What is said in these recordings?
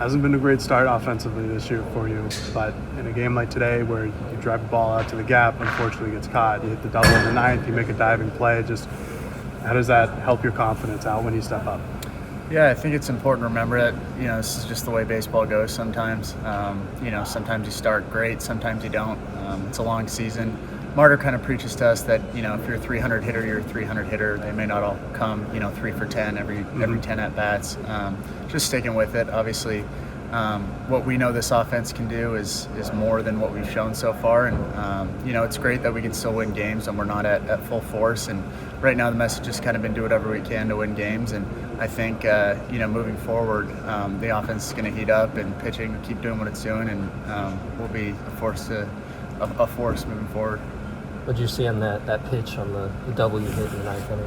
Hasn't been a great start offensively this year for you, but in a game like today where you drive the ball out to the gap, unfortunately gets caught. You hit the double in the ninth, you make a diving play. Just how does that help your confidence out when you step up? Yeah, I think it's important to remember that, this is just the way baseball goes sometimes. Sometimes you start great, sometimes you don't. It's a long season. Martyr kind of preaches to us that, if you're a 300 hitter, you're a 300 hitter. They may not all come, 3 for 10 every 10 at-bats. Just sticking with it. Obviously, what we know this offense can do is more than what we've shown so far. And, it's great that we can still win games and we're not at full force. And right now the message has kind of been do whatever we can to win games. And I think, moving forward, the offense is going to heat up and pitching will keep doing what it's doing. And we'll be a force moving forward. What did you see on that pitch on the double you hit in the ninth inning?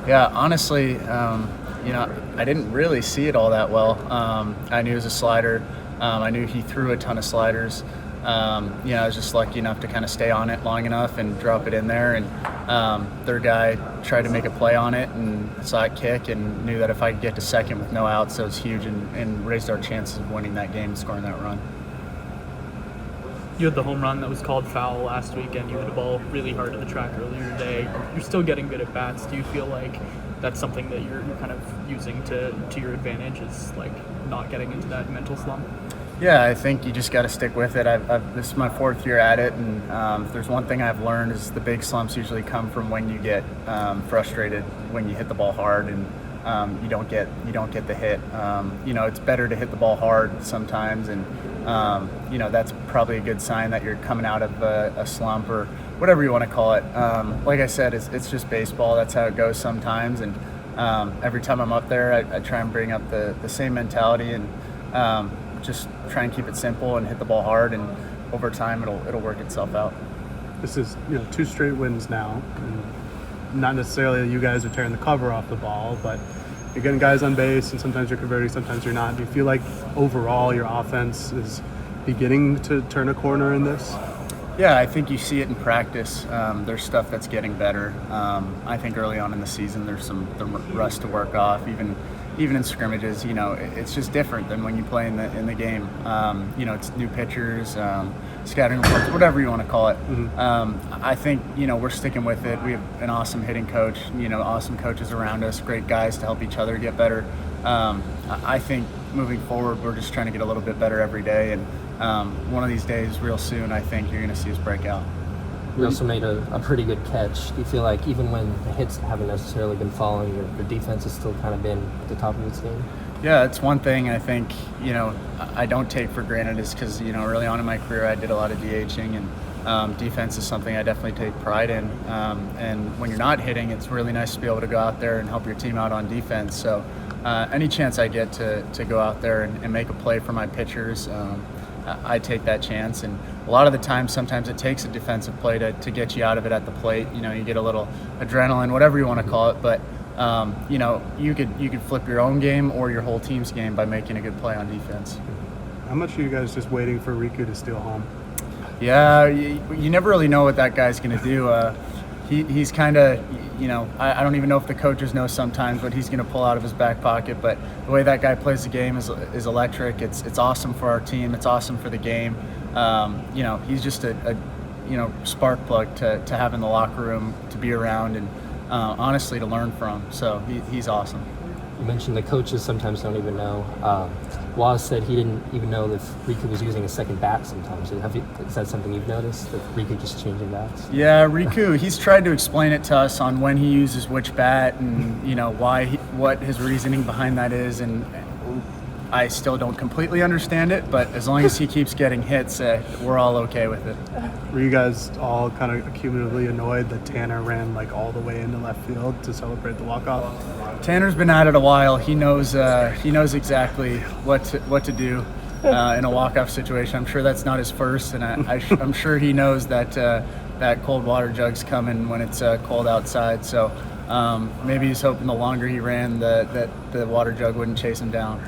Yeah, honestly, I didn't really see it all that well. I knew it was a slider. I knew he threw a ton of sliders. I was just lucky enough to kind of stay on it long enough and drop it in there. And third guy tried to make a play on it and saw it kick and knew that if I could get to second with no outs, that was huge and raised our chances of winning that game and scoring that run. You had the home run that was called foul last weekend. You hit a ball really hard to the track earlier today. You're still getting good at bats. Do you feel like that's something that you're kind of using to your advantage, is like not getting into that mental slump? Yeah, I think you just got to stick with it. This is my fourth year at it, and if there's one thing I've learned is the big slumps usually come from when you get frustrated, when you hit the ball hard and you don't get the hit. It's better to hit the ball hard sometimes, and that's probably a good sign that you're coming out of a slump or whatever you want to call it. Like I said, it's just baseball. That's how it goes sometimes, and every time I'm up there, I try and bring up the same mentality and just try and keep it simple and hit the ball hard, and over time it'll work itself out. This is 2 straight wins now, and not necessarily that you guys are tearing the cover off the ball, but you're getting guys on base, and sometimes you're converting, sometimes you're not. Do you feel like overall your offense is beginning to turn a corner in this? Yeah, I think you see it in practice. There's stuff that's getting better. I think early on in the season there's some rust to work off. Even in scrimmages, it's just different than when you play in the game. It's new pitchers, scouting reports, whatever you want to call it. Mm-hmm. I think we're sticking with it. We have an awesome hitting coach, awesome coaches around us, great guys to help each other get better. I think moving forward, we're just trying to get a little bit better every day, and one of these days, real soon, I think you're going to see us break out. You also made a pretty good catch. Do you feel like even when the hits haven't necessarily been falling, your defense has still kind of been at the top of its game? Yeah, it's one thing I think, I don't take for granted is because, early on in my career I did a lot of DHing, and defense is something I definitely take pride in. And when you're not hitting, it's really nice to be able to go out there and help your team out on defense. So any chance I get to go out there and make a play for my pitchers, I take that chance. And a lot of the time, sometimes it takes a defensive play to get you out of it at the plate. You get a little adrenaline, whatever you want to call it, but you could flip your own game or your whole team's game by making a good play on defense. How much are you guys just waiting for Riku to steal home? Yeah, you never really know what that guy's going to do. He's kind of, I don't even know if the coaches know sometimes what he's going to pull out of his back pocket, but the way that guy plays the game is electric. It's awesome for our team. It's awesome for the game. He's just a spark plug to have in the locker room, to be around, and honestly to learn from. So he's awesome. You mentioned the coaches sometimes don't even know. Waz said he didn't even know if Riku was using a second bat sometimes. Is that something you've noticed, that Riku just changing bats? Yeah, Riku, he's tried to explain it to us on when he uses which bat and, what his reasoning behind that is. And I still don't completely understand it, but as long as he keeps getting hits, we're all okay with it. Were you guys all kind of cumulatively annoyed that Tanner ran all the way into left field to celebrate the walk-off? Tanner's been at it a while. He knows exactly what to do in a walk-off situation. I'm sure that's not his first, and I'm sure he knows that that cold water jug's coming when it's cold outside. So maybe he's hoping the longer he ran, that the water jug wouldn't chase him down.